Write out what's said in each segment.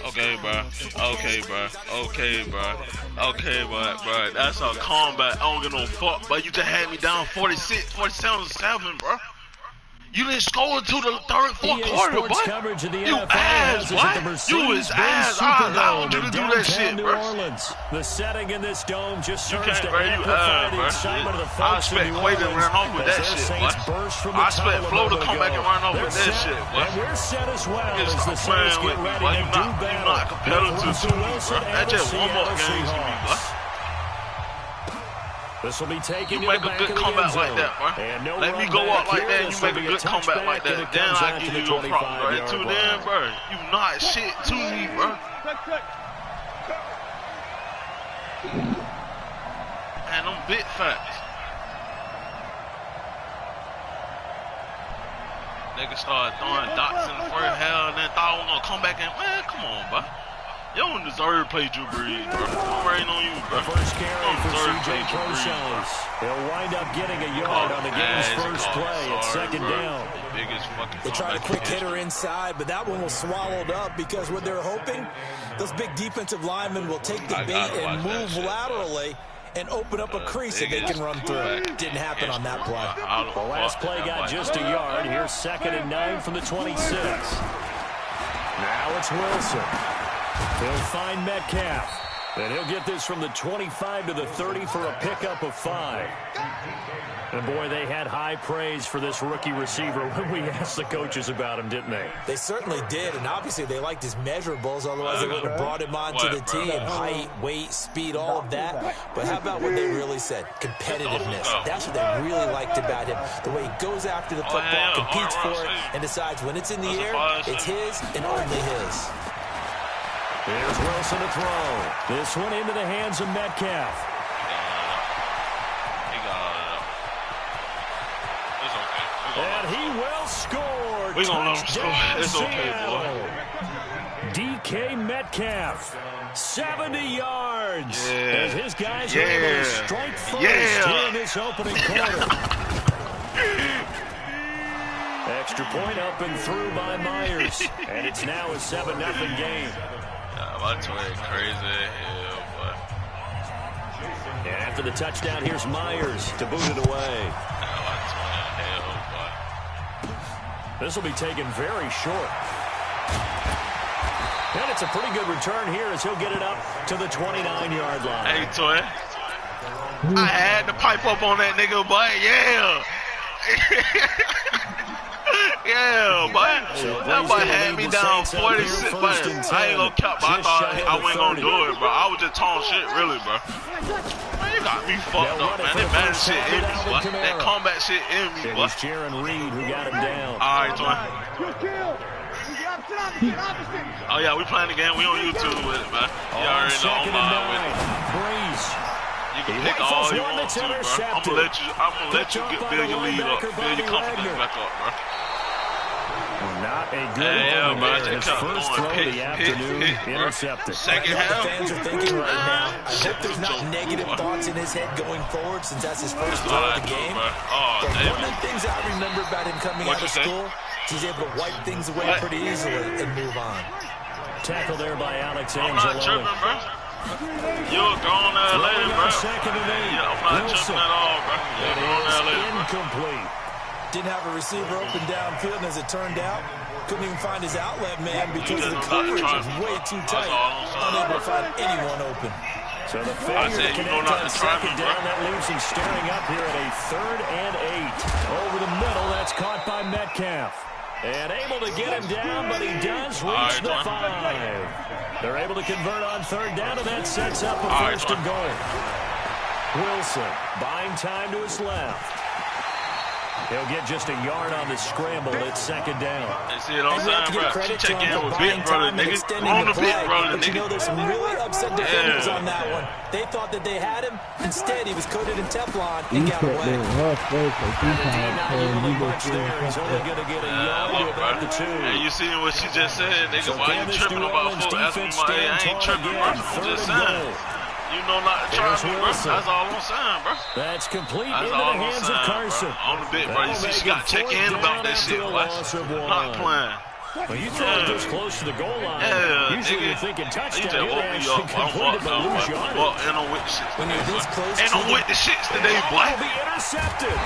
Okay, bro. Okay, bro. Okay, bro. Okay, bro. That's a combat. I don't give no fuck, but you just had me down 46, 47-7, bro. You didn't score until the third, fourth quarter, boy. You ass, boy. You was ass. I allowed you to do that shit, bro. The setting in this dome just serves to bro. You ass, bro. I expect Quay to run off with that shit, boy. I expect Flo to come back and run off with that shit, boy. We're set as well as the Saints get ready to do battle. You not competitive to me, bro. That's just one more game to me, boy. This will be taken. You make a good comeback like that, bro. Let me go up like that. You make a good comeback like that. Then I give you your props, bro. Until then, bro, you not shit to me, bro. Man, them big facts. Niggas started throwing dots in the first half, and then thought I was gonna come back and man, come on, bro. You don't deserve to play Drew Brees, bro. I'm waiting on you, bro. First carry for C.J. Crochels. He'll wind up getting a yard on the game's first play at second down. They tried a quick hitter inside, but that one was swallowed up because what they're hoping, those big defensive linemen will take the bait and move laterally and open up a crease that they can run through. Didn't happen on that play. The last play got just a yard. Here's 2nd and 9 from the 26. Now it's Wilson. He'll find Metcalf. And he'll get this from the 25 to the 30 for a pickup of 5. And boy, they had high praise for this rookie receiver when we asked the coaches about him, didn't they? They certainly did, and obviously they liked his measurables, otherwise they would have brought him onto the team. Height, weight, speed, all of that. But how about what they really said? Competitiveness. That's what they really liked about him. The way he goes after the football, competes for it, and decides when it's in the air, it's his and only his. Here's Wilson to throw. This one into the hands of Metcalf. And he will score. We're going to score. It's okay, boy. DK Metcalf, 70 yards. As his guys are able to strike first here in this opening quarter. Extra point up and through by Myers. And it's now a 7-0 game. That's crazy. And after the touchdown, here's Myers to boot it away. This will be taken very short. And it's a pretty good return here as he'll get it up to the 29-yard line. Hey, Toy. I had to pipe up on that nigga, but yeah. Yeah, boy. That boy had me down 46, but I ain't gonna cap, but I thought I wasn't gonna do it, bro. I was just talking shit, really, bro. Man, you got me fucked up, man. That Madden shit in me, boy. That combat shit in me, boy. It's Jaron Reed who got him down. All right, Toy. Oh, yeah, we playing the game. We on YouTube with it, man. You already know I'm live with it. Breeze. You can pick all you want to, bro. I'm gonna let you build your lead up, build your confidence back up, bro. Not a good bro. His first throw of the afternoon intercepted. Second half. Fans are thinking right now, I hope there's not negative thoughts in his head going forward since that's his first throw of the game. But one of the things I remember about him coming out of school, he's able to wipe things away pretty easily and move on. Tackle there by Alex Anzalone. I'm not tripping, bro. You're a grown-ass lady, bro. Yeah, I'm not tripping at all, bro. You're a grown-ass lady, bro. Incomplete. Didn't have a receiver open downfield, and as it turned out, couldn't even find his outlet man because the coverage was way too tight. Unable to find anyone open. So the failure to connect on second down, that leaves him staring up here at a 3rd and 8. Over the middle, that's caught by Metcalf. And able to get him down, but he does reach the 5. They're able to convert on 3rd down, and that sets up a 1st and goal. Wilson buying time to his left. He'll get just a yard on the scramble at 2nd down. See what I'm saying, bro? Check in with Big Brother, nigga. On the Big Brother, but you know there's some really upset defenders on that one. They thought that they had him. Instead, he was coated in Teflon and got away. He's only going to get a yard to about the 2. Hey, you see what she just said, nigga? Why you tripping about football? Asking me my age. I ain't tripping, bro. I'm just saying. You know not to try me, bro. That's all I'm saying, bro. That's complete into the hands of Carson. On the bit, bro. You see, she got to check in about that shit, boy. Not playing. Well, you throw it this close to the goal line, usually you're thinking touchdown. You just woke me up. I'm fucked up. Well, and I'm with the shits When you're this close and I'm with the shits today, boy. Will be intercepted.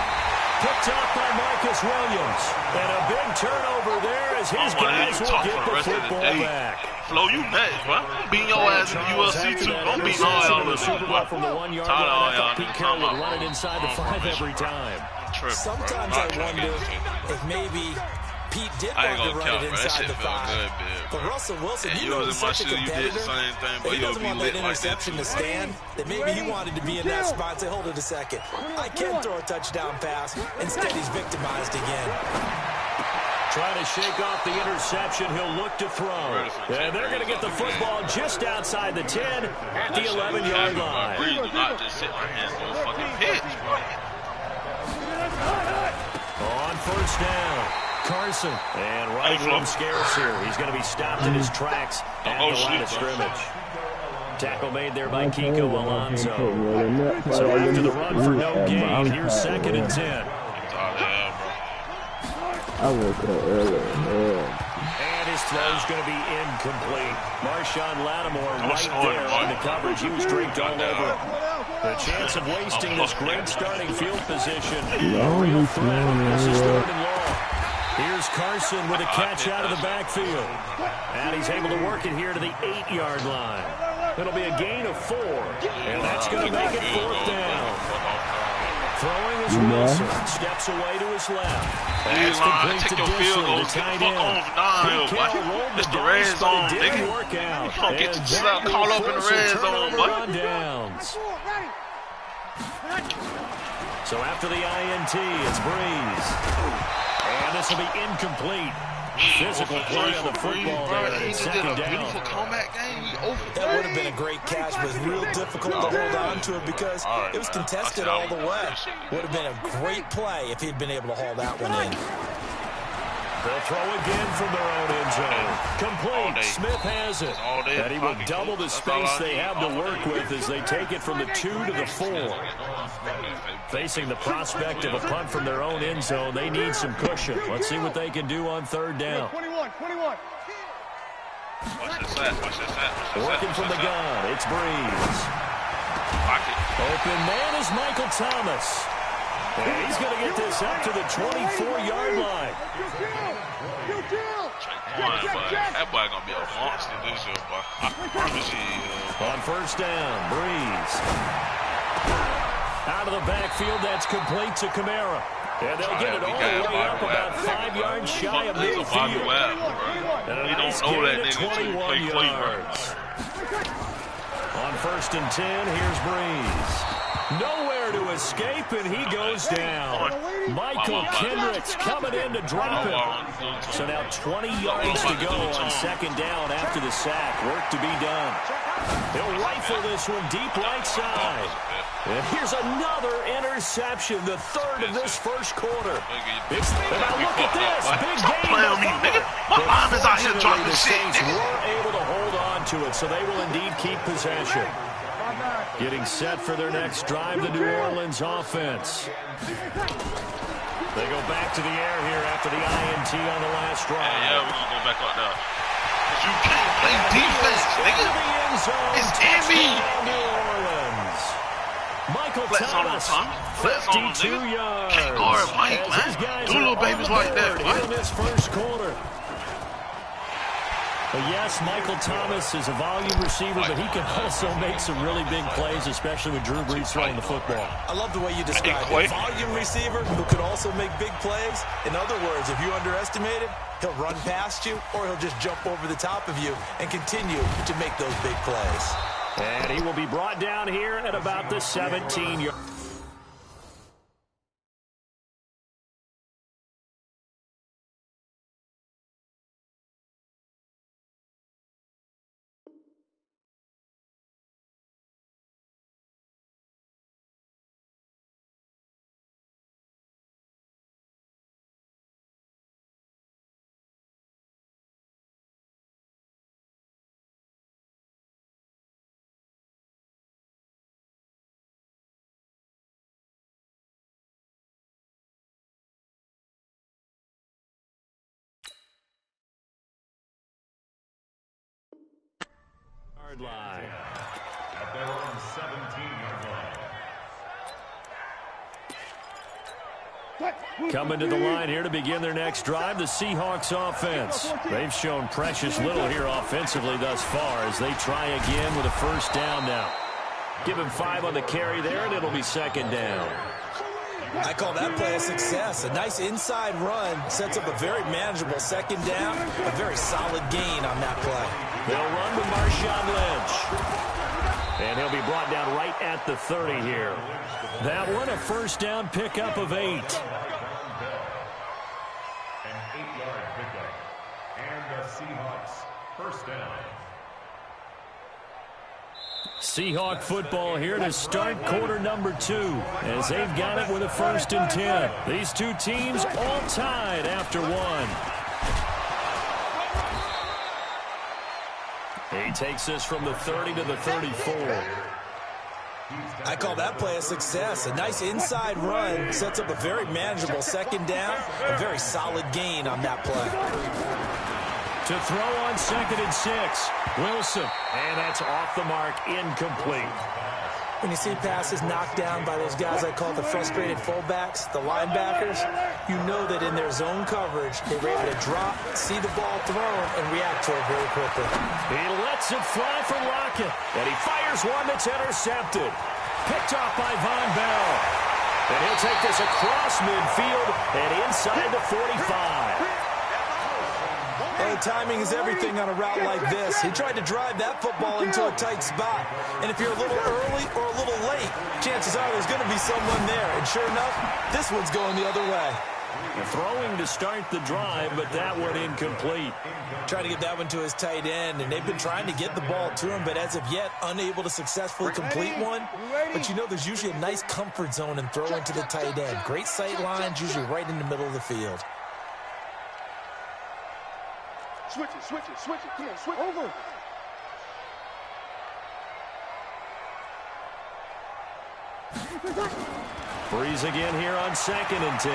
Picked off by Marcus Williams. And a big turnover there as his guys will get the football back. Flo, you nuts, bro. I'm beating your ass in the UFC, too. I'm beating all y'all in the Super Bowl. From the 1 yard line, I thought Pete Carroll would run it inside the 5 every time. Sometimes I wonder if maybe Pete did want to run it inside the 5. But Russell Wilson, you know, he's such a competitor. He doesn't want that interception to stand. That maybe he wanted to be in that spot and say, hold it a second. I can throw a touchdown pass. Instead, he's victimized again. Trying to shake off the interception. He'll look to throw. And they're going to get the football just outside the 10 at the 11-yard line. Breeze do not just sit my hands on the fucking pitch, bro. On first down, Carson. And right room scarce here. He's going to be stopped in his tracks at the line of scrimmage. Tackle made there by Kiko Alonso. So after the run for no gain, here's 2nd and 10. I woke up earlier, man. And his throw's going to be incomplete. Marshawn Lattimore right there on the coverage. He was draped all over him. The chance of wasting this great starting field position. Real threat. This is 3rd and long. Here's Carson with a catch out of the backfield. And he's able to work it here to the 8-yard line. It'll be a gain of 4. And that's going to make it 4th down. Throwing is Wilson. Steps away to his left. That's complete to Disley, the tight end. It's the red zone, nigga. You don't get yourself caught up in the red zone, boy. So after the INT, it's Breeze. And this will be incomplete. Physical play on the football there. It's 2nd down. That would have been a great catch, but real difficult to hold on to it because it was contested all the way. Would have been a great play if he'd been able to haul that one in. They'll throw again from their own end zone. Complete. Smith has it. And he will double the space they have to work with as they take it from the 2 to the 4. Facing the prospect of a punt from their own end zone, they need some cushion. Let's see what they can do on 3rd down. 21. Working from the gun, it's Breeze. Open man is Michael Thomas. And he's going to get this up to the 24-yard line. That boy going to be a monster this year, boy. I promise you. On first down, Breeze. Out of the backfield, that's complete to Kamara. And they'll get it all the way up about 5 yards shy of midfield. And a nice gain at 21 yards. On 1st and 10, here's Breeze. Nowhere to escape, and he goes down. Michael Kendricks coming in to drop him. So now 20 yards to go on 2nd down after the sack. Work to be done. He'll rifle this one deep right side. And here's another interception, the 3rd of this first quarter. Now look at this, big game. My mom is out here dropping the shit. Saints were able to hold on to it, so they will indeed keep possession. Getting set for their next drive, the New Orleans offense. They go back to the air here after the INT on the last drive. Yeah, we're going to go back out there. You can't play defense, nigga. It's Emmy. New Orleans. Michael Thomas, 52 yards. Can't guard Mike, man. Do little babies like that, in this first quarter. But yes, Michael Thomas is a volume receiver, but he can also make some really big plays, especially with Drew Brees throwing the football. I love the way you describe it. Volume receiver who could also make big plays. In other words, if you underestimate him, he'll run past you or he'll just jump over the top of you and continue to make those big plays. And he will be brought down here at about the 17-yard 10-yard line. At their own 17-yard line. Coming to the line here to begin their next drive, the Seahawks offense. They've shown precious little here offensively thus far as they try again with a first down now. Give him 5 on the carry there, and it'll be second down. I call that play a success. A nice inside run sets up a very manageable second down. A very solid gain on that play. They'll run with Marshawn Lynch. And he'll be brought down right at the 30 here. That one, a first down pickup of 8. An 8-yard pickup. And the Seahawks first down. Seahawk football here to start quarter number 2 as they've got it with a 1st and 10. These two teams all tied after 1. He takes this from the 30 to the 34. I call that play a success. A nice inside run sets up a very manageable second down. A very solid gain on that play. To throw on 2nd and 6. Wilson. And that's off the mark, incomplete. When you see passes knocked down by those guys I call the frustrated fullbacks, the linebackers, you know that in their zone coverage, they were able to drop, see the ball thrown, and react to it very quickly. He lets it fly for Lockett, and he fires one that's intercepted. Picked off by Von Bell. And he'll take this across midfield and inside the 45. Oh, timing is everything on a route like this. He tried to drive that football into a tight spot. And if you're a little early or a little late, chances are there's going to be someone there. And sure enough, this one's going the other way. Throwing to start the drive, but that one incomplete. Trying to get that one to his tight end, and they've been trying to get the ball to him, but as of yet, unable to successfully complete one. But you know there's usually a nice comfort zone in throwing to the tight end. Great sight lines, usually right in the middle of the field. Switch it. Come on, switch over. Breeze again here on 2nd and 10.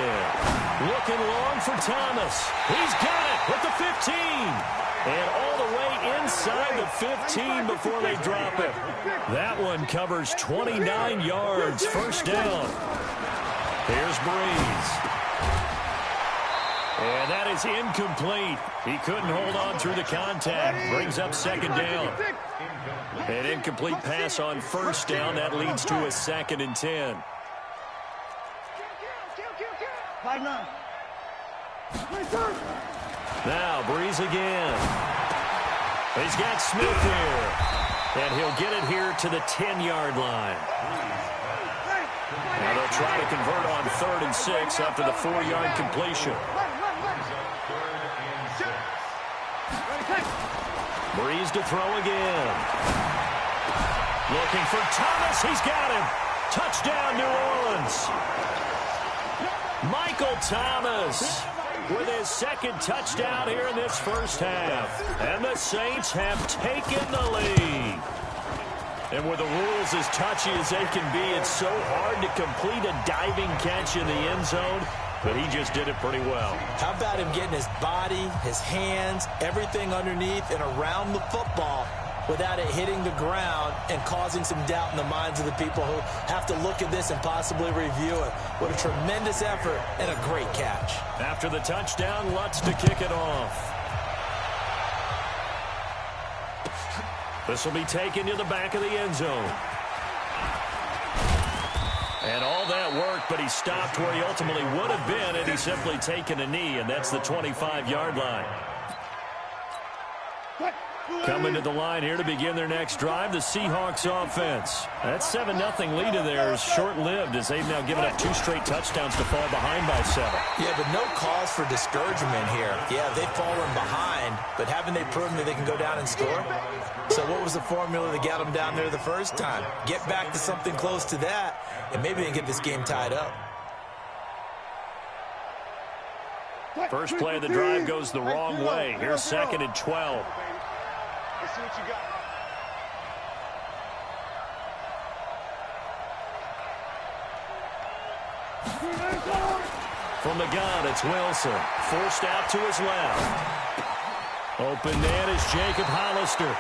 Looking long for Thomas. He's got it with the 15. And all the way inside the 15 before they drop it. That one covers 29 yards. First down. Here's Breeze. And that is incomplete. He couldn't hold on through the contact. Brings up second down. An incomplete pass on first down. That leads to a 2nd and 10. Now Breeze again. He's got Smith here. And he'll get it here to the 10-yard line. Now they'll try to convert on 3rd and 6 after the 4-yard completion. Breeze to throw again. Looking for Thomas. He's got him. Touchdown, New Orleans. Michael Thomas with his 2nd touchdown here in this first half. And the Saints have taken the lead. And with the rules as touchy as they can be, it's so hard to complete a diving catch in the end zone. But he just did it pretty well. How about him getting his body, his hands, everything underneath and around the football without it hitting the ground and causing some doubt in the minds of the people who have to look at this and possibly review it. What a tremendous effort and a great catch. After the touchdown, Lutz to kick it off. This will be taken to the back of the end zone. And all that worked, but he stopped where he ultimately would have been, and he's simply taken a knee, and that's the 25-yard line. Coming to the line here to begin their next drive, the Seahawks offense. That 7-0 lead of theirs short-lived as they've now given up 2 straight touchdowns to fall behind by 7. Yeah, but no cause for discouragement here. Yeah, they've fallen behind, but haven't they proven that they can go down and score? So what was the formula that got them down there the first time? Get back to something close to that, and maybe they can get this game tied up. First play of the drive goes the wrong way. Here's 2nd and 12. Let's see what you got. From the gun, it's Wilson. Forced out to his left. Open man is Jacob Hollister.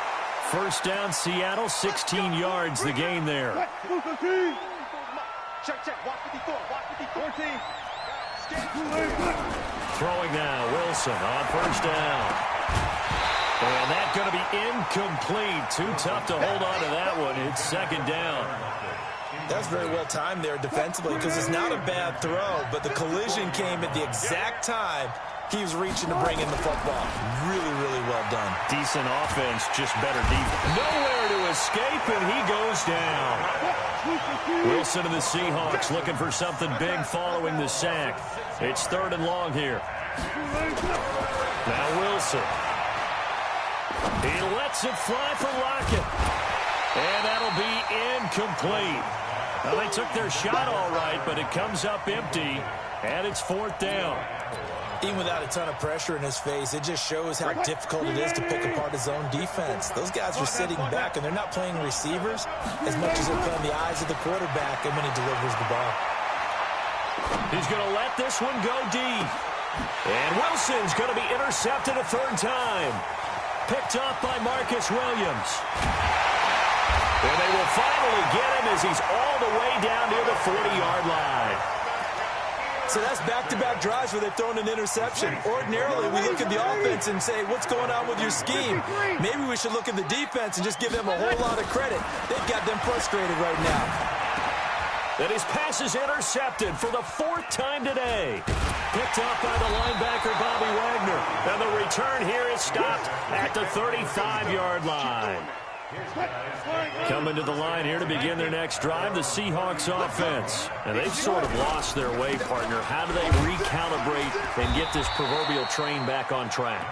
First down, Seattle, 16 yards the gain there. Check, check. Watch 54. Watch 54. 14. Throwing now, Wilson on first down. And that's going to be incomplete. Too tough to hold on to that one. It's second down. That's very well timed there defensively because it's not a bad throw, but the collision came at the exact time he was reaching to bring in the football. Really, really well done. Decent offense, just better defense. Nowhere to escape, and he goes down. Wilson and the Seahawks looking for something big following the sack. It's 3rd and long here. Now Wilson. He lets it fly for Lockett. And that'll be incomplete. Well, they took their shot all right, but it comes up empty, and it's 4th down. Even without a ton of pressure in his face, it just shows how difficult it is to pick apart his own defense. Those guys are sitting back, and they're not playing receivers as much as they're playing the eyes of the quarterback and when he delivers the ball. He's going to let this one go deep. And Wilson's going to be intercepted a 3rd time. Picked off by Marcus Williams. And they will finally get him as he's all the way down near the 40-yard line. So that's back-to-back drives where they've thrown an interception. Ordinarily, we look at the offense and say, what's going on with your scheme? Maybe we should look at the defense and just give them a whole lot of credit. They've got them frustrated right now. And his pass is intercepted for the 4th time today. Picked up by the linebacker, Bobby Wagner. And the return here is stopped at the 35-yard line. Coming to the line here to begin their next drive, the Seahawks offense. And they've sort of lost their way, partner. How do they recalibrate and get this proverbial train back on track?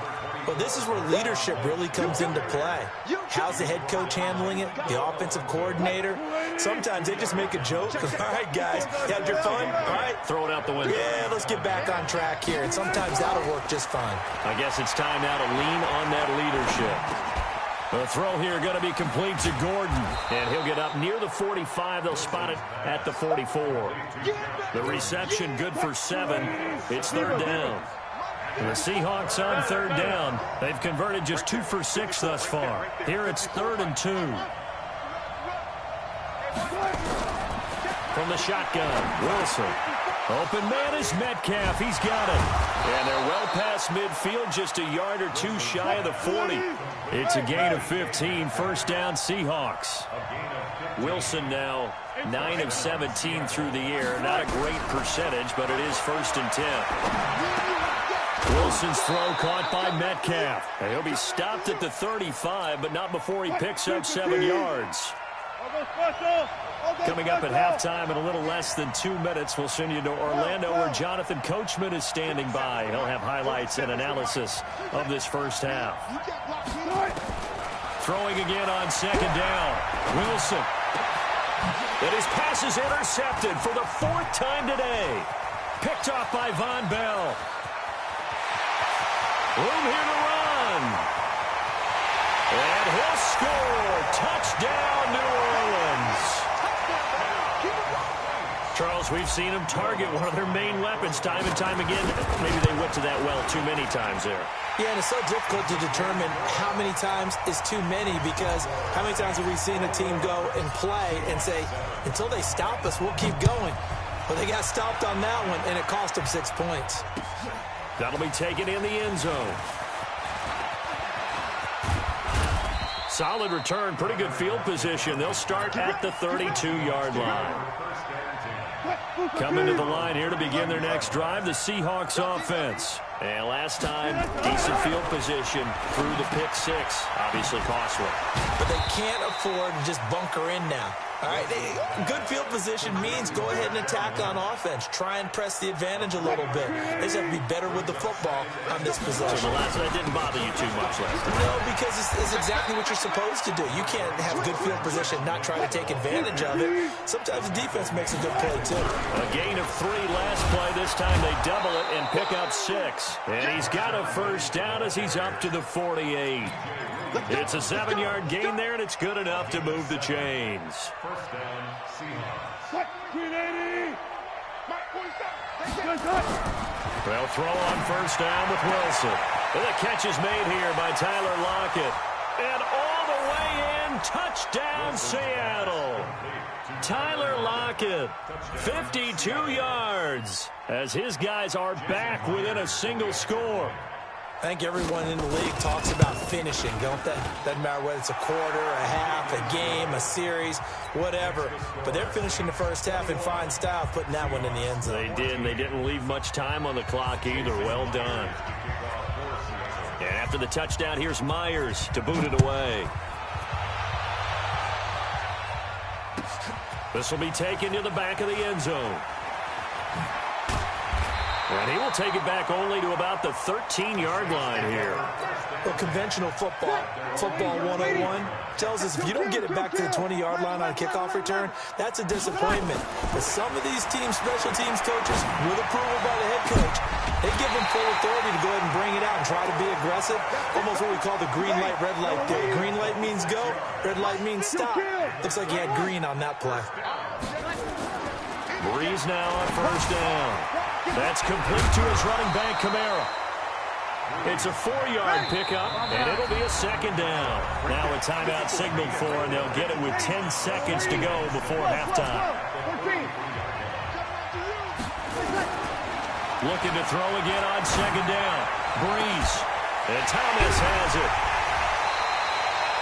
Well, this is where leadership really comes into play. How's the head coach handling it? The offensive coordinator? Sometimes they just make a joke. All right, guys, you had your fun? All right. Throw it out the window. Yeah, let's get back on track here. And sometimes that'll work just fine. I guess it's time now to lean on that leadership. The throw here going to be complete to Gordon. And he'll get up near the 45. They'll spot it at the 44. The reception good for 7. It's 3rd down. And the Seahawks on 3rd down. They've converted just 2 for 6 thus far. Here it's 3rd and 2. From the shotgun, Wilson. Open man is Metcalf. He's got it. And they're well past midfield, just a yard or 2 shy of the 40. It's a gain of 15. First down, Seahawks. Wilson now 9 of 17 through the air. Not a great percentage, but it is 1st and 10. Wilson's throw caught by Metcalf. And he'll be stopped at the 35, but not before he picks up 7 yards. Coming up at halftime in a little less than 2 minutes, we'll send you to Orlando where Jonathan Coachman is standing by. He'll have highlights and analysis of this first half. Throwing again on 2nd down. Wilson. And his pass is intercepted for the 4th time today. Picked off by Von Bell. Room here to run. And he'll score. Touchdown, New Orleans. Charles, we've seen them target one of their main weapons time and time again. Maybe they went to that well too many times there. Yeah, and it's so difficult to determine how many times is too many because how many times have we seen a team go and play and say, until they stop us, we'll keep going. But they got stopped on that one, and it cost them 6 points. That'll be taken in the end zone. Solid return, pretty good field position. They'll start at the 32-yard line. Coming to the line here to begin their next drive, the Seahawks offense. And last time, decent field position through the pick 6. Obviously costly. But they can't afford to just bunker in now. All right, good field position means go ahead and attack on offense. Try and press the advantage a little bit. They just have to be better with the football on this possession. So the last one didn't bother you too much last time. No, because it's exactly what you're supposed to do. You can't have good field position, not try to take advantage of it. Sometimes the defense makes a good play, too. A gain of 3 last play. This time they double it and pick up 6. And he's got a first down as he's up to the 48. It's a 7-yard gain there, and it's good enough to move the chains. First down, Seahawks. They'll throw on first down with Wilson. And the catch is made here by Tyler Lockett. And all the way Touchdown, Seattle. Tyler Lockett, 52 yards, as his guys are back within a single score. I think everyone in the league talks about finishing, don't they? Doesn't matter whether it's a quarter, a half, a game, a series, whatever. But they're finishing the first half in fine style, putting that one in the end zone. They did, and they didn't leave much time on the clock either. Well done. And after the touchdown, here's Myers to boot it away. This will be taken to the back of the end zone. And he will take it back only to about the 13-yard line here. Well, conventional football 101, tells us if you don't get it back to the 20-yard line on a kickoff return, that's a disappointment. But some of these teams, special teams coaches, with approval by the head coach, they give them full authority to go ahead and bring it out and try to be aggressive. Almost what we call the green light, red light theory. Green light means go, red light means stop. Looks like he had green on that play. Breeze now on first down. That's complete to his running back, Kamara. It's a 4-yard pickup, and it'll be a second down. Now a timeout signaled for, and they'll get it with 10 seconds to go before halftime. Looking to throw again on second down. Breeze. And Thomas has it.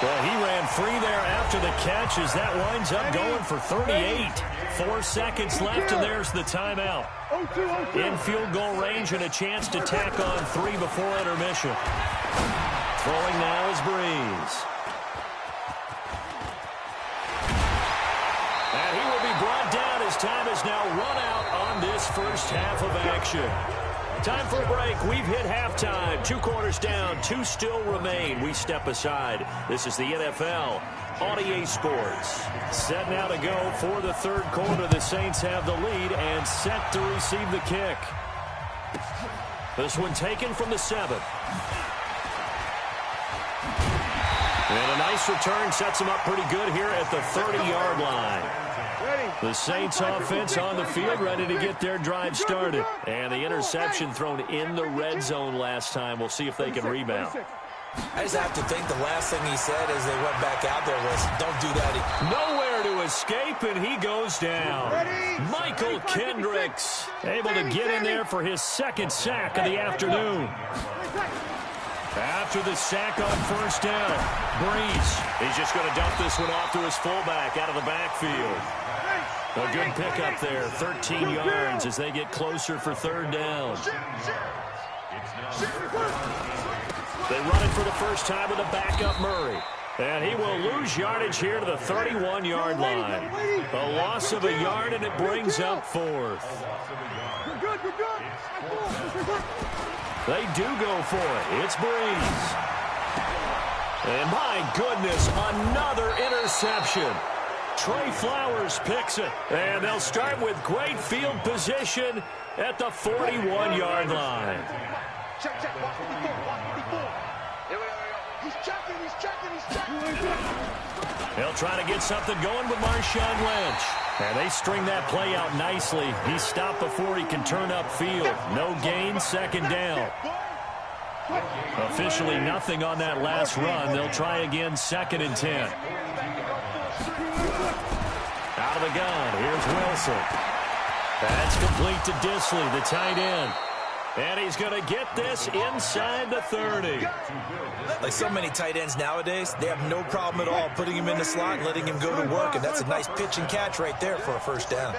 Well, he ran free there after the catch as that winds up going for 38. 4 seconds left, and there's the timeout. In field goal range and a chance to tack on 3 before intermission. Throwing now is Breeze. And he will be brought down as time is now run out on this first half of action. Time for a break. We've hit halftime. 2 quarters down. 2 still remain. We step aside. This is the NFL on EA Sports. Set now to go for the third quarter. The Saints have the lead and set to receive the kick. This one taken from the 7. And a nice return sets them up pretty good here at the 30-yard line. The Saints offense on the field, ready to get their drive started. And the interception thrown in the red zone last time. We'll see if they can rebound. I just have to think the last thing he said as they went back out there was, don't do that. Nowhere to escape, and he goes down. Michael Kendricks able to get in there for his second sack of the afternoon. After the sack on first down, Breeze. He's just going to dump this one off to his fullback out of the backfield. A good pickup there, 13 yards as they get closer for third down. They run it for the first time with a backup Murray. And he will lose yardage here to the 31-yard line. A loss of a yard, and it brings up 4th. They do go for it. It's Breeze. And my goodness, another interception. Trey Flowers picks it. And they'll start with great field position at the 41-yard line. Check. Watch 54. Here we go. He's checking. They'll try to get something going with Marshawn Lynch. And they string that play out nicely. He's stopped before he can turn upfield. No gain, second down. Officially nothing on that last run. They'll try again, 2nd and 10. Out of the gun, here's Wilson. That's complete to Disley, the tight end. And he's going to get this inside the 30. Like so many tight ends nowadays, they have no problem at all putting him in the slot and letting him go to work. And that's a nice pitch and catch right there for a first down.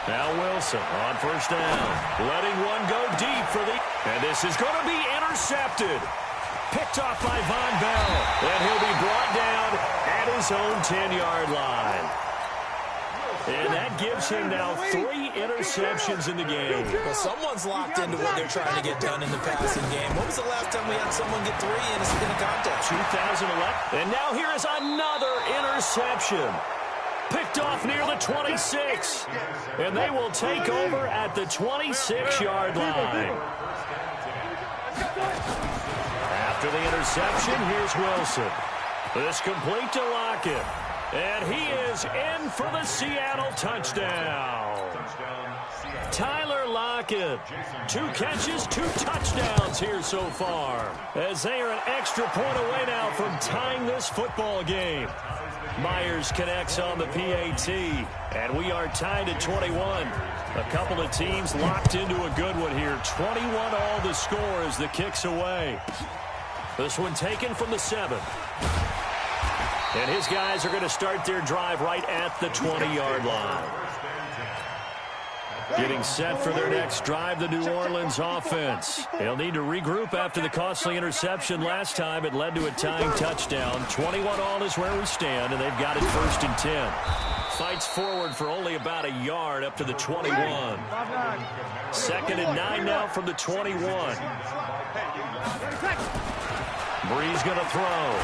Now Wilson on first down. Letting one go deep for the... And this is going to be intercepted. Picked off by Von Bell. And he'll be brought down at his own 10-yard line. And that gives him now 3 interceptions in the game. Well, someone's locked into what they're trying to get done in the passing game. When was the last time we had someone get 3 in a contest? 2011. And now here is another interception. Picked off near the 26. And they will take over at the 26-yard line. After the interception, here's Wilson. This complete to Lockett. And he is in for the Seattle touchdown. Tyler rocking. 2 catches, 2 touchdowns here so far, as they are an extra point away now from tying this football game. Myers connects on the PAT, and we are tied at 21. A couple of teams locked into a good one here. 21 all the score as the kick's away. This one taken from the 7. And his guys are going to start their drive right at the 20-yard line. Getting set for their next drive, the New Orleans offense. They'll need to regroup after the costly interception last time. It led to a tying touchdown. 21 all is where we stand, and they've got it 1st and 10. Fights forward for only about a yard up to the 21. 2nd and 9 now from the 21. Breeze going to throw.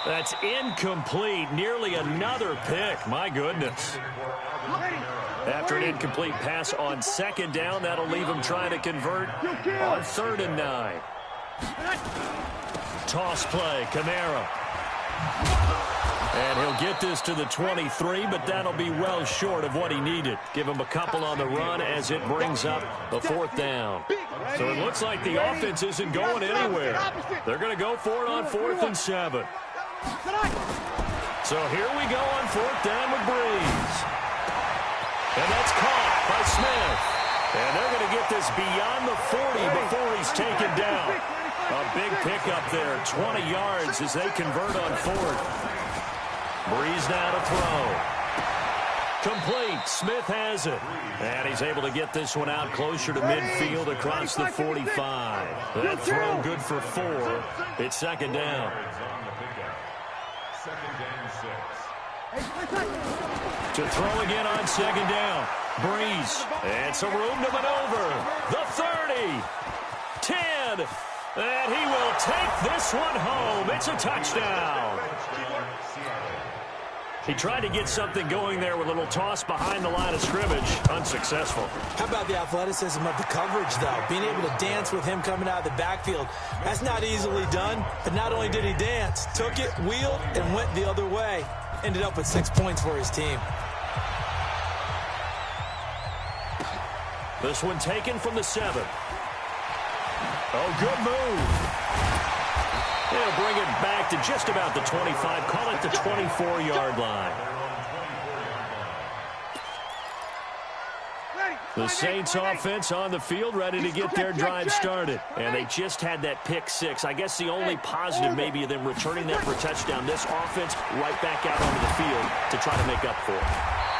That's incomplete. Nearly another pick. My goodness. After an incomplete pass on 2nd down, that'll leave him trying to convert on 3rd and 9. Toss play, Kamara. And he'll get this to the 23, but that'll be well short of what he needed. Give him a couple on the run as it brings up a 4th down. So it looks like the offense isn't going anywhere. They're going to go for it on 4th and 7. So here we go on 4th down with Breeze. And that's caught by Smith. And they're going to get this beyond the 40 before he's taken down. A big pickup there, 20 yards as they convert on 4th. Breeze now to throw. Complete. Smith has it. And he's able to get this one out closer to midfield across the 45. That throw good for 4. It's 2nd down. To throw again on 2nd down. Breeze. And some room to maneuver. The 30. 10. And he will take this one home. It's a touchdown. He tried to get something going there with a little toss behind the line of scrimmage. Unsuccessful. How about the athleticism of the coverage, though? Being able to dance with him coming out of the backfield. That's not easily done. But not only did he dance, took it, wheeled, and went the other way. Ended up with 6 points for his team. This one taken from the 7. Oh, good move. They'll bring it back to just about the 25. Call it the 24-yard line. The Saints offense on the field ready to get their drive started. And they just had that pick 6. I guess the only positive maybe of them returning that for a touchdown. This offense right back out onto the field to try to make up for it.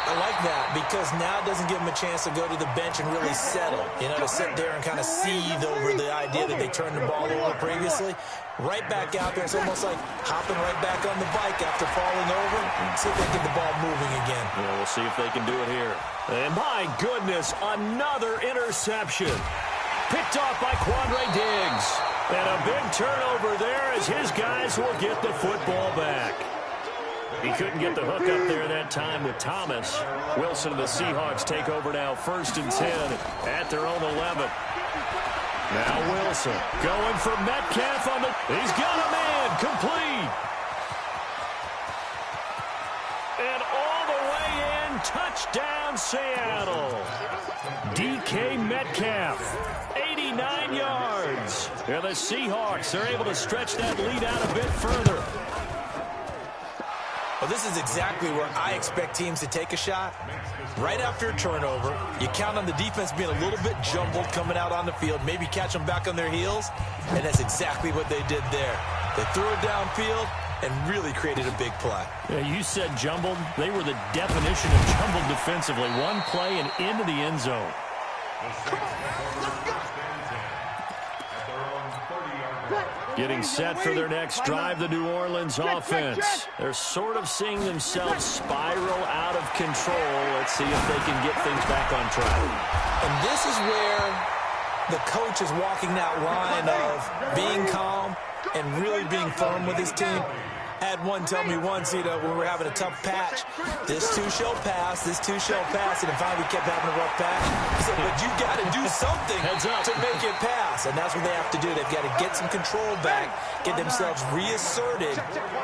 I like that because now it doesn't give them a chance to go to the bench and really settle. You know, to sit there and kind of seethe over the idea that they turned the ball over previously. Right back out there. It's almost like hopping right back on the bike after falling over. See if they get the ball moving again. Yeah, we'll see if they can do it here. And my goodness, another interception. Picked off by Quandre Diggs. And a big turnover there as his guys will get the football back. He couldn't get the hook up there that time with Thomas. Wilson and the Seahawks take over now 1st and 10 at their own 11. Now Wilson going for Metcalf on the... He's got a man complete. And all the way in, touchdown Seattle. DK Metcalf, 89 yards. And the Seahawks are able to stretch that lead out a bit further. Well, this is exactly where I expect teams to take a shot. Right after a turnover, you count on the defense being a little bit jumbled coming out on the field, maybe catch them back on their heels, and that's exactly what they did there. They threw it downfield and really created a big play. Yeah, you said jumbled. They were the definition of jumbled defensively. One play and into the end zone. Getting set for their next drive, the New Orleans offense. They're sort of seeing themselves spiral out of control. Let's see if they can get things back on track. And this is where the coach is walking that line of being calm and really being firm with his team. I had one tell me once, you know, when we were having a tough patch, this too shall pass, this too shall pass, and finally we kept having a rough patch. He said, but you got to do something to make it pass, and that's what they have to do. They've got to get some control back, get themselves reasserted,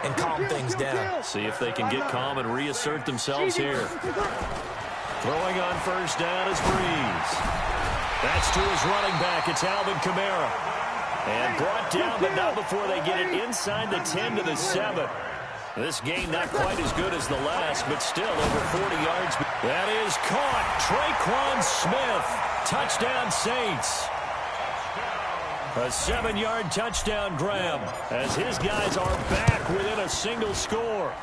and calm things down. See if they can get calm and reassert themselves here. Throwing on first down is Breeze. That's to his running back. It's Alvin Kamara. And brought down, but not before they get it inside the 10 to the 7. This game not quite as good as the last, but still over 40 yards. That is caught. Traquan Smith. Touchdown Saints. A 7-yard touchdown grab as his guys are back within a single score.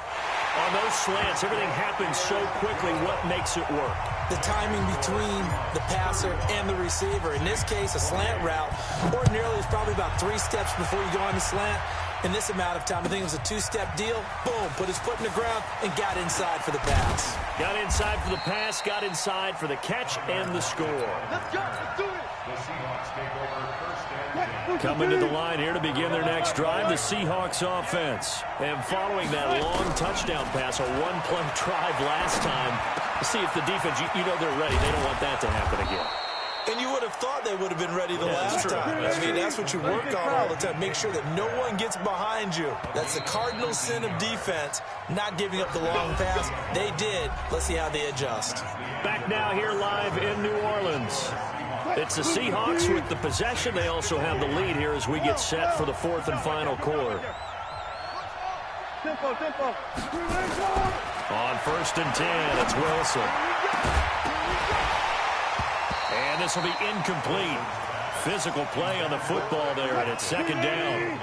On those slants, everything happens so quickly. What makes it work? The timing between the passer and the receiver. In this case, a slant route. Ordinarily, it's probably about 3 steps before you go on the slant. In this amount of time, I think it was a 2-step deal. Boom, put his foot in the ground and got inside for the pass. Got inside for the pass, got inside for the catch and the score. Let's go. Let's do it. Coming to the line here to begin their next drive, the Seahawks offense. And following that long touchdown pass, a one-play drive last time, to see if the defense, you know they're ready. They don't want that to happen again. And you would have thought they would have been ready the last time. I mean, that's what you work on all the time. Make sure that no one gets behind you. That's the cardinal sin of defense, not giving up the long pass. They did. Let's see how they adjust. Back now here live in New Orleans. It's the Seahawks with the possession. They also have the lead here as we get set for the 4th and final quarter. On 1st and 10, it's Wilson. And this will be incomplete. Physical play on the football there, and it's 2nd down.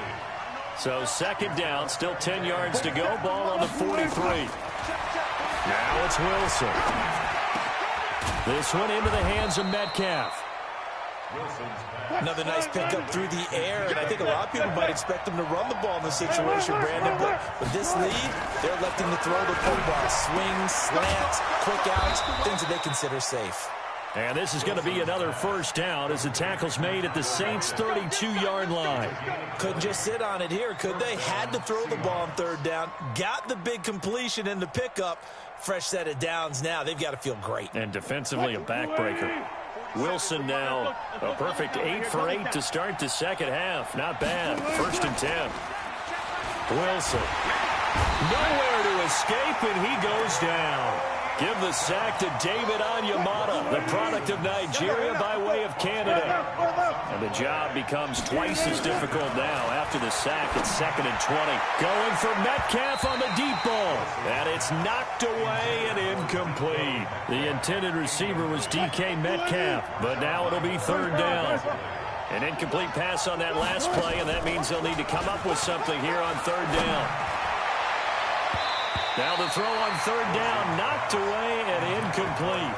So 2nd down, still 10 yards to go. Ball on the 43. Now it's Wilson. This one into the hands of Metcalf. Another nice pickup through the air, and I think a lot of people might expect him to run the ball in this situation, Brandon, but with this lead, they're electing to throw the football. Swings, slants, quick outs, things that they consider safe. And this is going to be another 1st down as the tackle's made at the Saints' 32-yard line. Couldn't just sit on it here, could they? Had to throw the ball on 3rd down, got the big completion in the pickup. Fresh set of downs now. They've got to feel great. And defensively, a backbreaker. Wilson now a perfect 8 for 8 to start the 2nd half. Not bad. 1st and 10. Wilson. Nowhere to escape, and he goes down. Give the sack to David Onyemata, the product of Nigeria by way of Canada. And the job becomes twice as difficult now after the sack at 2nd and 20. Going for Metcalf on the deep ball. And it's knocked away and incomplete. The intended receiver was DK Metcalf, but now it'll be 3rd down. An incomplete pass on that last play, and that means they'll need to come up with something here on 3rd down. Now the throw on 3rd down, knocked away and incomplete.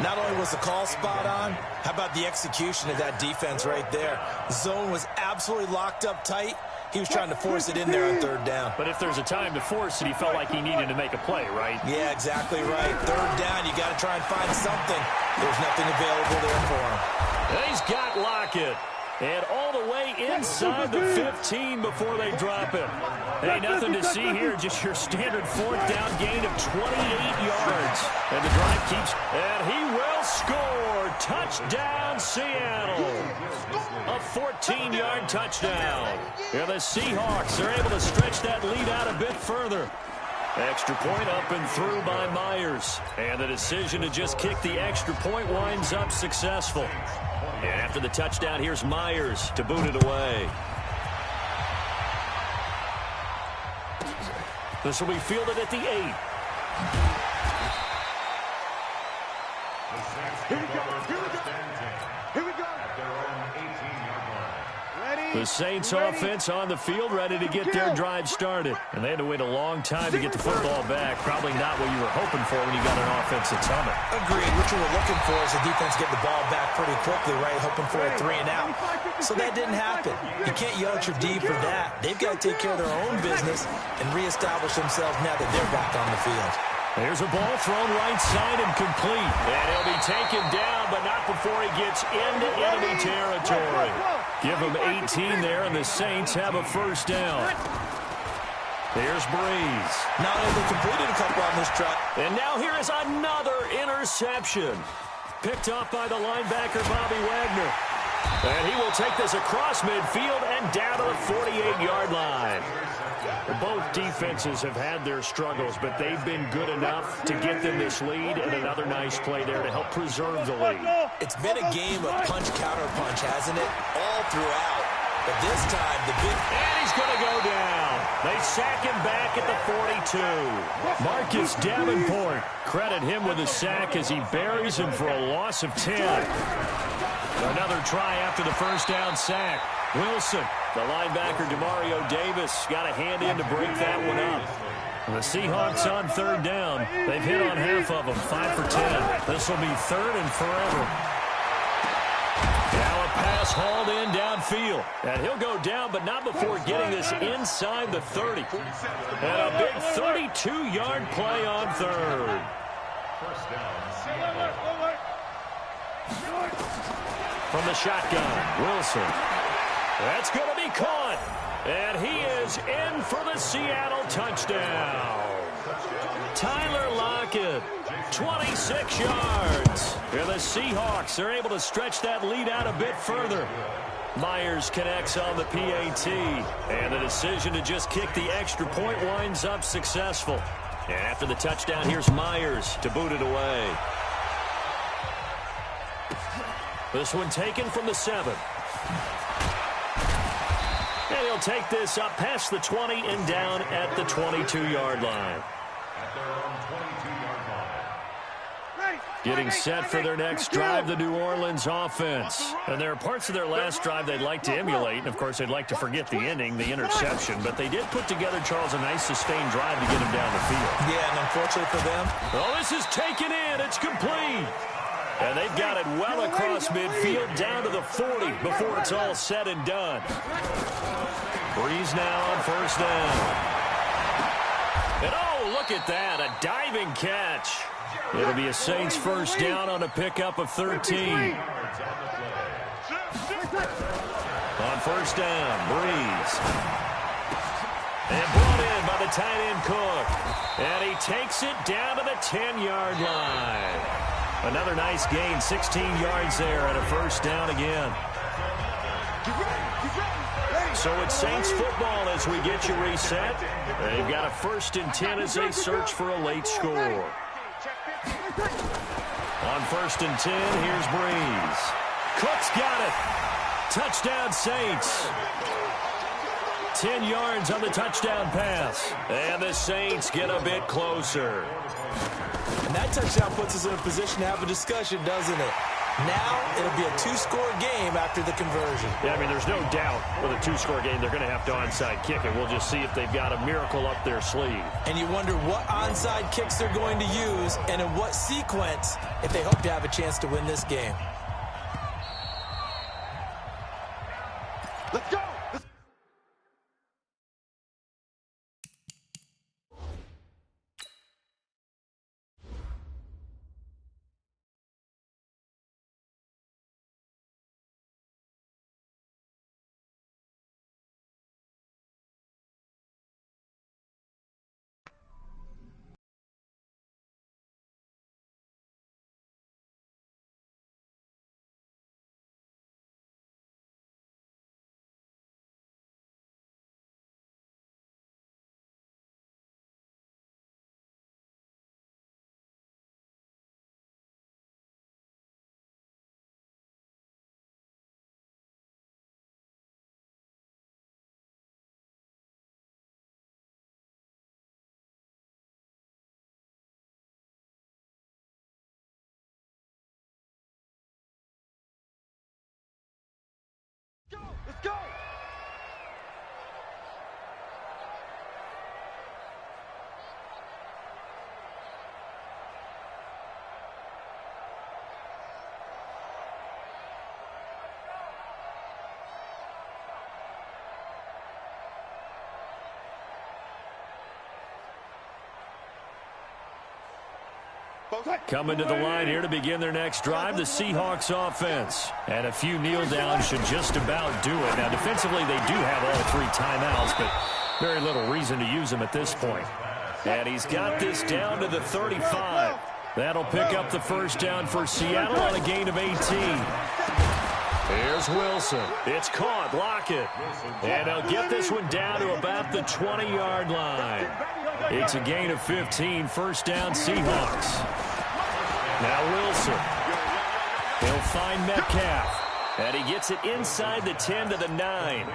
Not only was the call spot on, how about the execution of that defense right there? Zone was absolutely locked up tight. He was trying to force it in there on 3rd down. But if there's a time to force it, he felt like he needed to make a play, right? Yeah, exactly right. 3rd down, you got to try and find something. There's nothing available there for him. And he's got Lockett. And all the way inside the 15 before they drop it. Hey, nothing to see here. Just your standard 4th down gain of 28 yards. And the drive keeps. And he will score. Touchdown, Seattle. A 14-yard touchdown. And the Seahawks are able to stretch that lead out a bit further. Extra point up and through by Myers. And the decision to just kick the extra point winds up successful. And after the touchdown, here's Myers to boot it away. This will be fielded at the 8. Here we go. Here we go. Here we go. The Saints offense on the field, ready to get their drive started. And they had to wait a long time to get the football back. Probably not what you were hoping for when you got an offense that's humming. Agreed. What you were looking for is the defense get the ball back pretty quickly, right? Hoping for a 3 and out. So that didn't happen. You can't yell at your D for that. They've got to take care of their own business and reestablish themselves now that they're back on the field. There's a ball thrown right side and complete. And he'll be taken down, but not before he gets into enemy territory. Give him 18 there, and the Saints have a 1st down. There's Breeze. Not only completed a couple on this drive. And now here is another interception. Picked up by the linebacker, Bobby Wagner. And he will take this across midfield and down to the 48-yard line. Both defenses have had their struggles, but they've been good enough to get them this lead, and another nice play there to help preserve the lead. It's been a game of punch-counter-punch, hasn't it? All throughout. But this time, the big... And he's going to go down. They sack him back at the 42. Marcus Davenport, credit him with a sack as he buries him for a loss of 10. Another try after the first down sack. Wilson, the linebacker DeMario Davis, got a hand in to break that one up. The Seahawks on third down. They've hit on half of them, 5 for 10. This will be third and forever. Now a pass hauled in downfield. And he'll go down, but not before getting this inside the 30. And a big 32-yard play on third. From the shotgun, Wilson. That's going to be caught. And he is in for the Seattle touchdown. Tyler Lockett, 26 yards. And the Seahawks are able to stretch that lead out a bit further. Myers connects on the PAT. And the decision to just kick the extra point winds up successful. And after the touchdown, here's Myers to boot it away. This one taken from the 7. And he'll take this up past the 20 and down at the 22-yard line. Getting set for their next drive, the New Orleans offense. And there are parts of their last drive they'd like to emulate. And, of course, they'd like to forget the ending, the interception. But they did put together, Charles, a nice sustained drive to get him down the field. Yeah, and unfortunately for them. Oh, this is taken in. It's complete. And they've got it well across midfield down to the 40 before it's all said and done. Breeze now on first down. And oh, look at that, a diving catch. It'll be a Saints first down on a pickup of 13. On first down, Breeze. And brought in by the tight end Cook. And he takes it down to the 10-yard line. Another nice gain, 16 yards there and a first down again. So it's Saints football as we get you reset. They've got a 1st and 10 as they search for a late score. On 1st and 10, here's Breeze. Cook's got it. Touchdown Saints. 10 yards on the touchdown pass. And the Saints get a bit closer. And that touchdown puts us in a position to have a discussion, doesn't it? Now it'll be a 2-score game after the conversion. Yeah, I mean, there's no doubt with a 2-score game they're going to have to onside kick it. We'll just see if they've got a miracle up their sleeve. And you wonder what onside kicks they're going to use and in what sequence if they hope to have a chance to win this game. Let's go! Let's go! Coming to the line here to begin their next drive, the Seahawks offense. And a few kneel downs should just about do it. Now, defensively, they do have all 3 timeouts, but very little reason to use them at this point. And he's got this down to the 35. That'll pick up the first down for Seattle on a gain of 18. Here's Wilson. It's caught. Lockett. And they'll get this one down to about the 20-yard line. It's a gain of 15. First down, Seahawks. Now Wilson. He'll find Metcalf. And he gets it inside the 10 to the 9.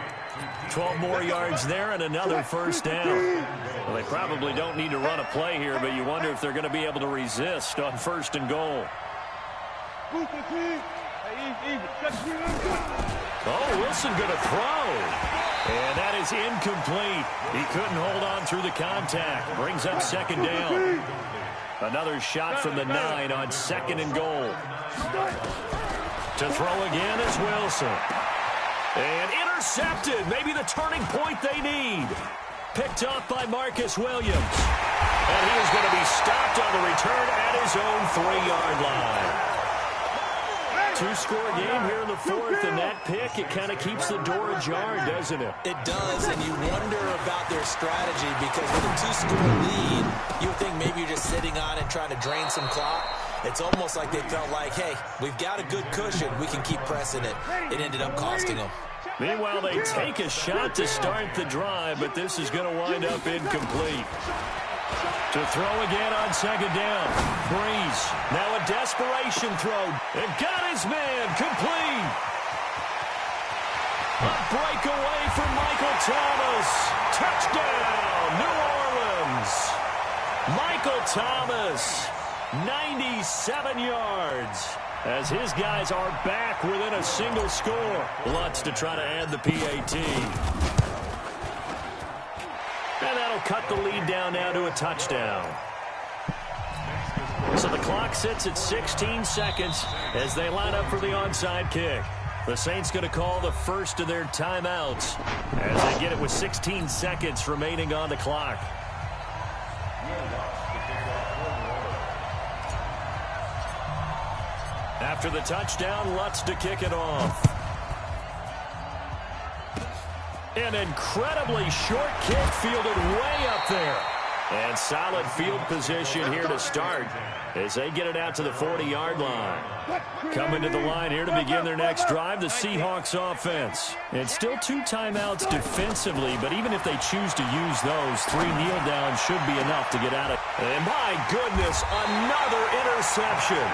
12 more yards there and another first down. Well, they probably don't need to run a play here, but you wonder if they're going to be able to resist on first and goal. Oh, Wilson going to throw. And that is incomplete. He couldn't hold on through the contact. Brings up second down. Another shot from the 9 on second and goal. To throw again is Wilson. And intercepted. Maybe the turning point they need. Picked off by Marcus Williams. And he is going to be stopped on the return at his own 3-yard line. Two-score game here in the fourth, and that pick, it kind of keeps the door ajar, doesn't it? It does, and you wonder about their strategy because with a two-score lead, you would think maybe you're just sitting on it trying to drain some clock. It's almost like they felt like, hey, we've got a good cushion. We can keep pressing it. It ended up costing them. Meanwhile, they take a shot to start the drive, but this is going to wind up incomplete. To throw again on second down. Breeze. Now a desperation throw. And got his man. Complete. A breakaway from Michael Thomas. Touchdown, New Orleans. Michael Thomas, 97 yards. As his guys are back within a single score. Lutz to try to add the PAT. And that'll cut the lead down now to a touchdown. So the clock sits at 16 seconds as they line up for the onside kick. The Saints going to call the first of their timeouts as they get it with 16 seconds remaining on the clock. After the touchdown, Lutz to kick it off. An incredibly short kick fielded way up there. And solid field position here to start as they get it out to the 40-yard line. Coming to the line here to begin their next drive, the Seahawks offense. And still 2 timeouts defensively, but even if they choose to use those, 3 kneel downs should be enough to get out of. And my goodness, another interception.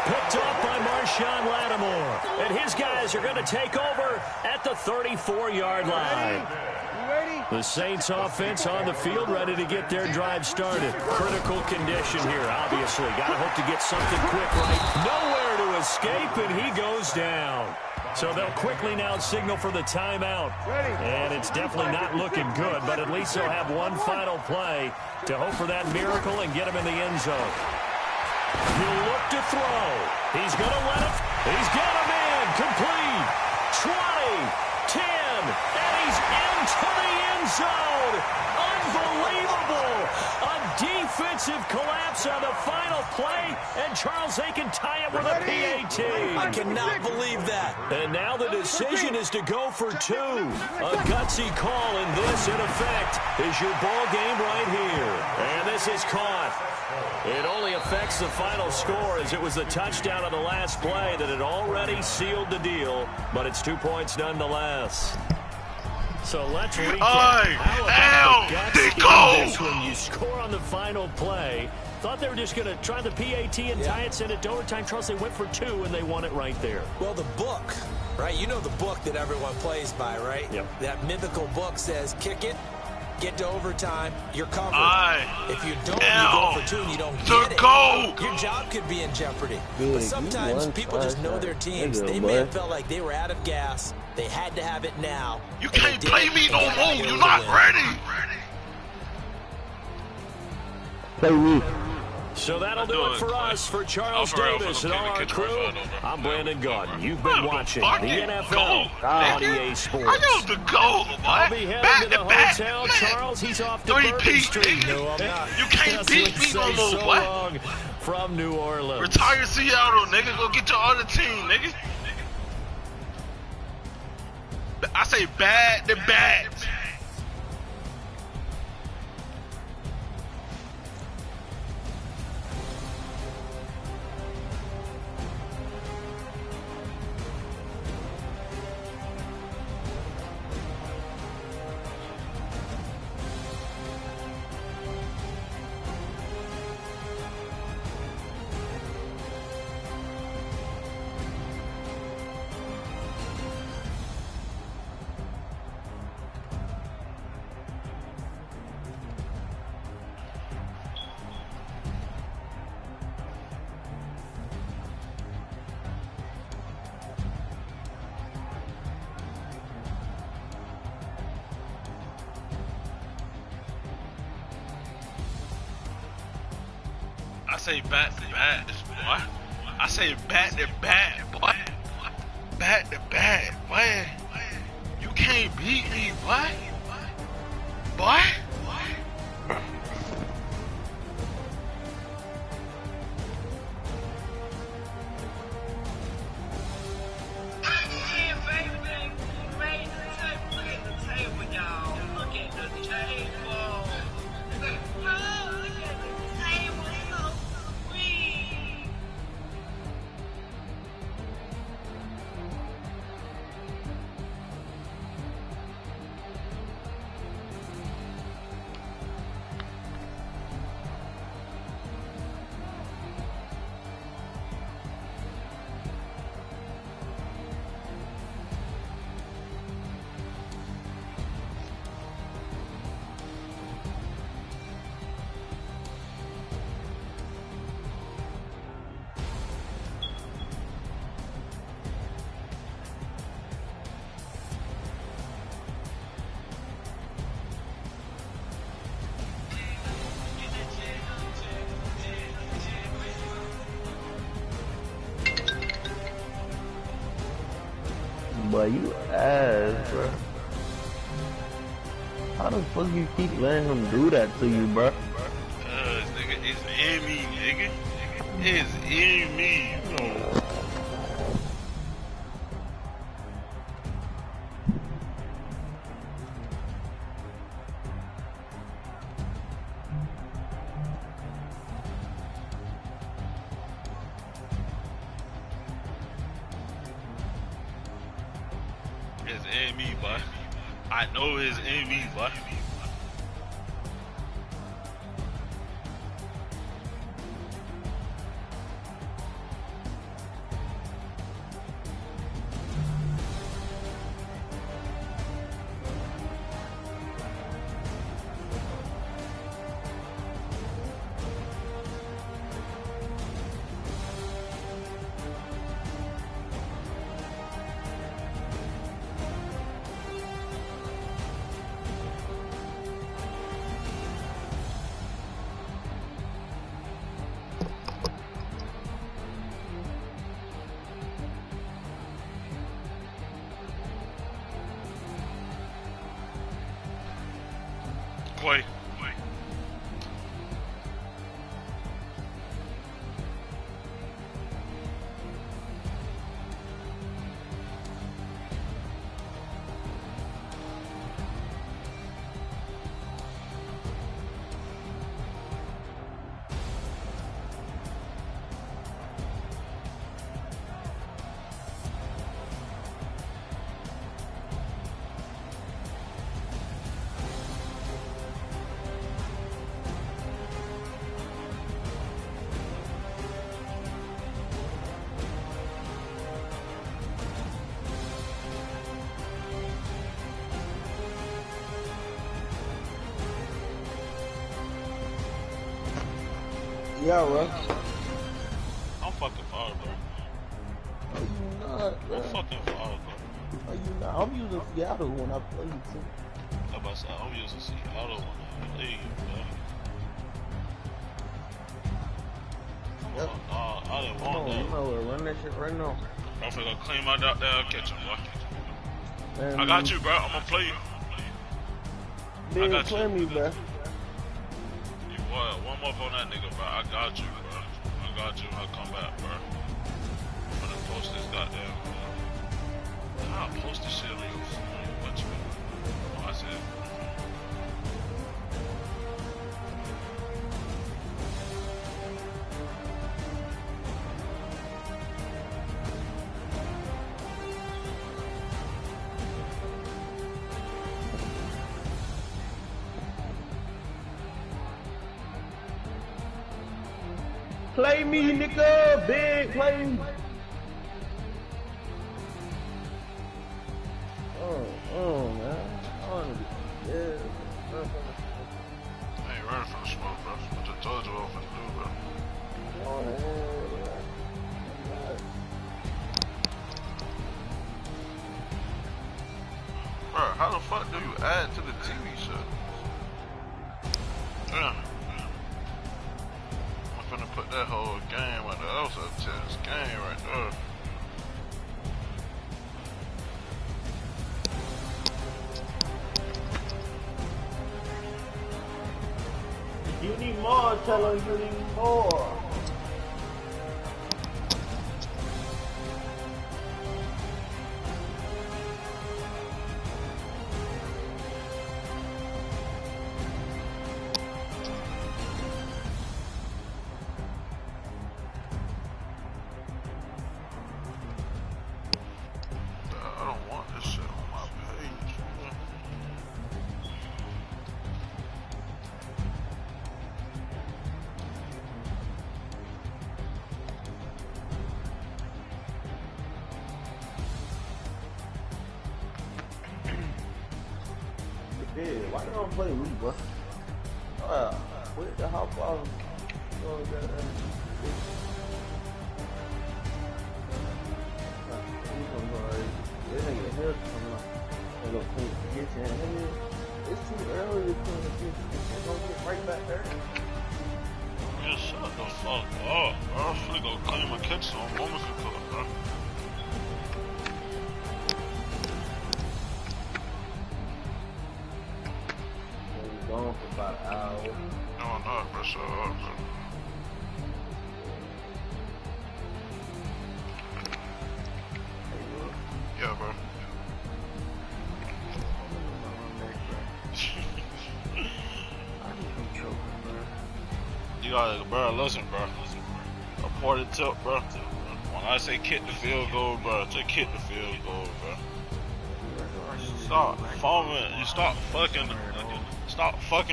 Picked off by Marshawn Lattimore. And his guys are going to take over at the 34-yard line. The Saints offense on the field ready to get their drive started. Critical condition here, obviously. Got to hope to get something quick right. Nowhere to escape, and he goes down. So they'll quickly now signal for the timeout. And it's definitely not looking good, but at least they'll have one final play to hope for that miracle and get him in the end zone. He'll look to throw. He's going to let it. He's got him in. Complete. 20, 10, and he's into the end zone. Unbelievable. A defensive collapse on the final play, and Charles, they can tie it with a PAT. I cannot believe that. And now the decision is to go for 2. A gutsy call, and this, in effect, is your ball game right here. And this is caught. It only affects the final score as it was the touchdown on the last play that had already sealed the deal, but it's 2 points nonetheless. So let's recap. How about the guts when you score on the final play? Thought they were just going to try the PAT and tie it, send it to overtime. Charles, they went for 2, and they won it right there. Well, the book, right? You know the book that everyone plays by, right? Yep. That mythical book says, kick it, get to overtime, you're covered. If you don't, you go for 2 and you don't get it. Your job could be in jeopardy. But sometimes people just know their teams. They may have felt like they were out of gas. They had to have it now. You can't play me no more. You're not ready. Play me. So that'll do it for us, for Charles Davis and all our crew. I'm Brandon Gordon. You've been watching the NFL on EA Sports. I know the goal, boy. I'll be heading to the hotel. Charles, he's off to Bourbon Street. No, I'm not. You can't beat me no more, boy. From New Orleans. Retire Seattle, nigga. Go get your other team, nigga. I say bad to bad. say back to back, boy. I say back to back, boy. Back to back, boy. You can't beat me, boy. Boy. Boy, you ass, bro. How the fuck you keep letting him do that to you, bro? Nigga, it's in me, nigga. It's in me, bro. It's in me, boy. I know it's in me, boy. Clay. Yeah, bro. I'm fucking fired, bro. Are you not, bro? I'm fucking fired, bro. Are you not? I'm using Seattle when I play too. How about that? I'm using Seattle when I play, bro. Yep. I didn't Come want on, you that. might well run that shit right now. I'm finna clean my dot there, catch him, boy. Man, I got you, bro. I'm gonna play you. They I ain't got play you. me, bro. What? One more on that nigga, bro. I got you, bro. I got you when I come back, bro. I'm gonna post this goddamn. I'll post this shit on your phone. What you? Oh, I said. Play me, nigga. Big play. Man. Yeah. I ain't running from the smoke, bro. I just told you what I'm finna do, bro. Bro, how the fuck do you add to the TV show? Yeah. I'm finna put that whole game right there. That was a tense game right there. You need more, tell her you need more. I don't want this shit on my page. Yeah, why don't play me, bro? What the hop off? It's too early to clean the kitchen. It's gonna get right back there. Man, shut the fuck up, bro. I'm finna go clean my kitchen on moments ago, bro. We're gone for about an hour. No, I'm not, bro. Shut up, bro. Yeah, bro. You gotta, bro, listen, bro. Important tip, bro. When I say kick the field goal, bro, just kick the field goal, bro. Stop foaming. You stop fucking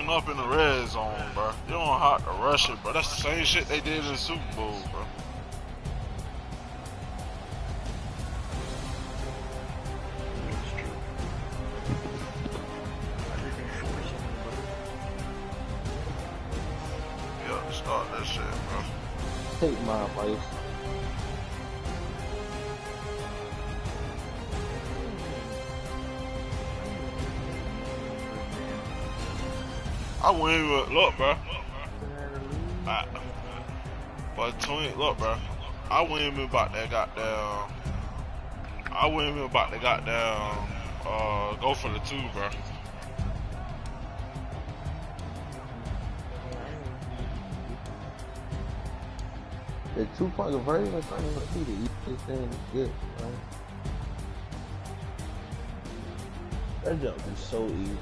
up in the red zone, bro. You don't have to rush it, bro. That's the same shit they did in the Super Bowl, bro. Yeah, start that shit, bro. Take my advice. I wouldn't even look, bro. But twin, look, bro. I wouldn't even about that goddamn. I wouldn't even about to goddamn go for the 2, bro. The 2-point conversion is going to be the easiest thing to get, right? That jump is so easy.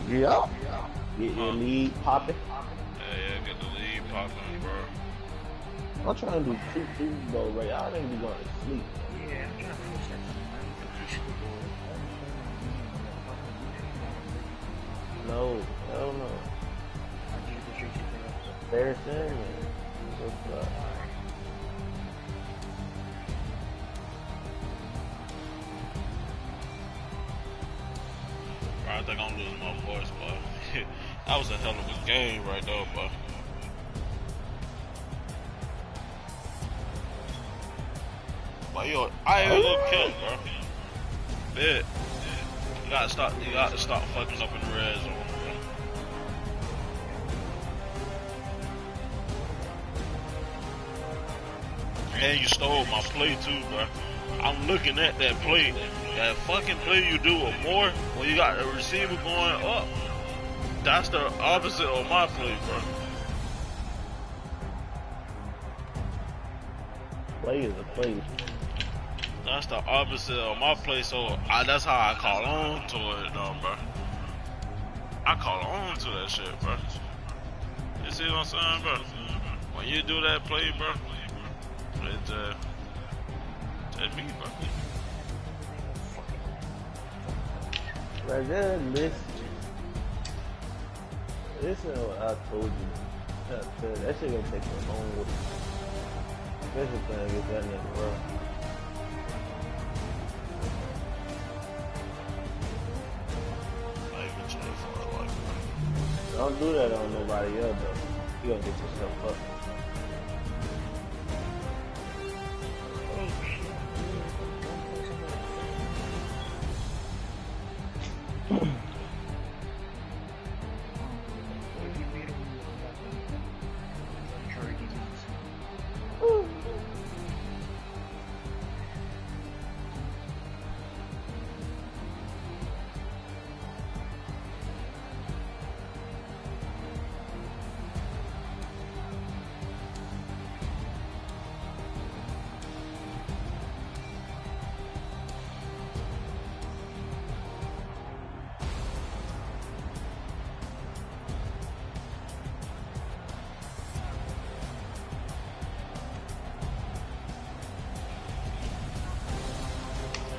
Yeah. Get your lead popping. Yeah, get the lead popping, bro. I'm trying to do 2 threes though, right? I didn't be going to sleep. Yeah, I'm trying to finish that. No, hell no. There's Sandman. What's up? I think I'm losing my voice, but that was a hell of a game right there, but. But yo, I ain't gonna kill, bro. Bet. You gotta stop fucking up in the red zone, bro. And you stole my play too, bro. I'm looking at that play. That fucking play you do or more when you got the receiver going up. That's the opposite of my play, bro. Play is a play. That's the opposite of my play, so that's how I call on to it, though, bro. I call on to that shit, bro. You see what I'm saying, bro? When you do that play, bro, it's me, bro. Right there, listen to what I told you. That shit gonna take a long way. Especially playing against that nigga, bro. do that on nobody else though. You gonna get yourself up. Oh shit.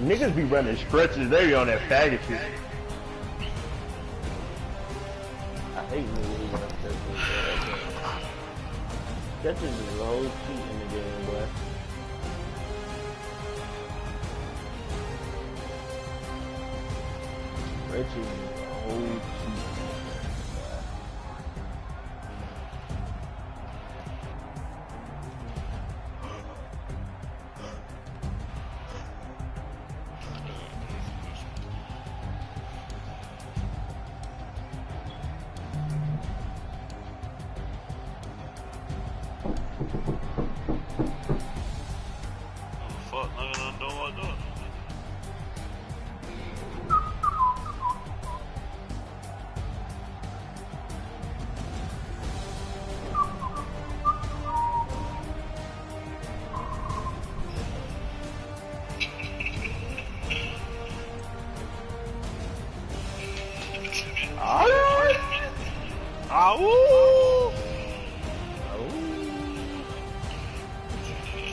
Niggas be running stretches, they be on that faggot shit. I hate niggas who run stretches. Stretches is the whole cheat in the game, boy. Stretches is the whole cheat. Fuck, nigga, I'm doing like that.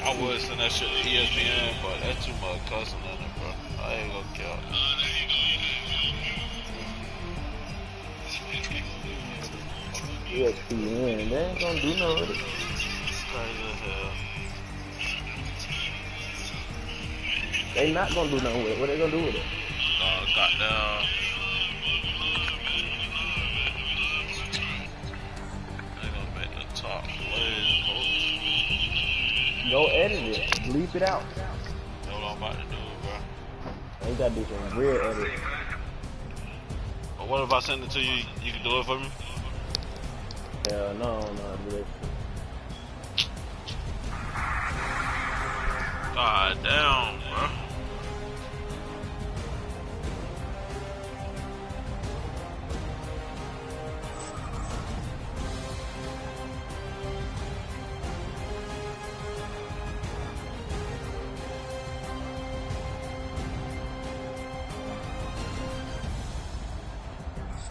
I would send that shit to ESPN, but that's too much cussing in it, bro. I ain't gonna care. ESPN, they ain't gonna do nothing with it. Crazy as hell. They not gonna do nothing with it. What they gonna do with it? Goddamn. They gonna make the top plays, coach. Go edit it. Bleep it out. That's what I'm about to do, bro. You gotta do some real editing. But what if I send it to you? You can do it for me? Hell no, I don't know how to do that shit. God damn, bro.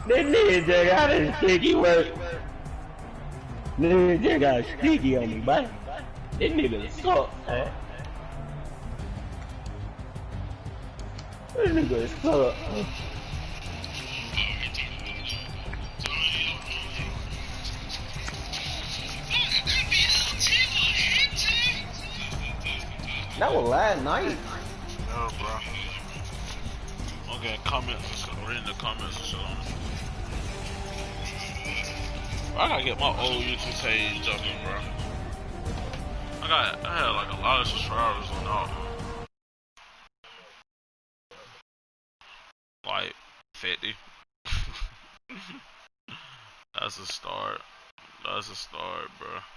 This nigga just got a sticky work. Nigga just got sticky on me, boy. This nigga suck, man. This nigga suck. That was last night. Yeah, bro. Okay, comments and stuff. Reading the comments and shit on it. I gotta get my old YouTube page up, bro. I had like a lot of subscribers on that. Like 50. That's a start. That's a start, bro.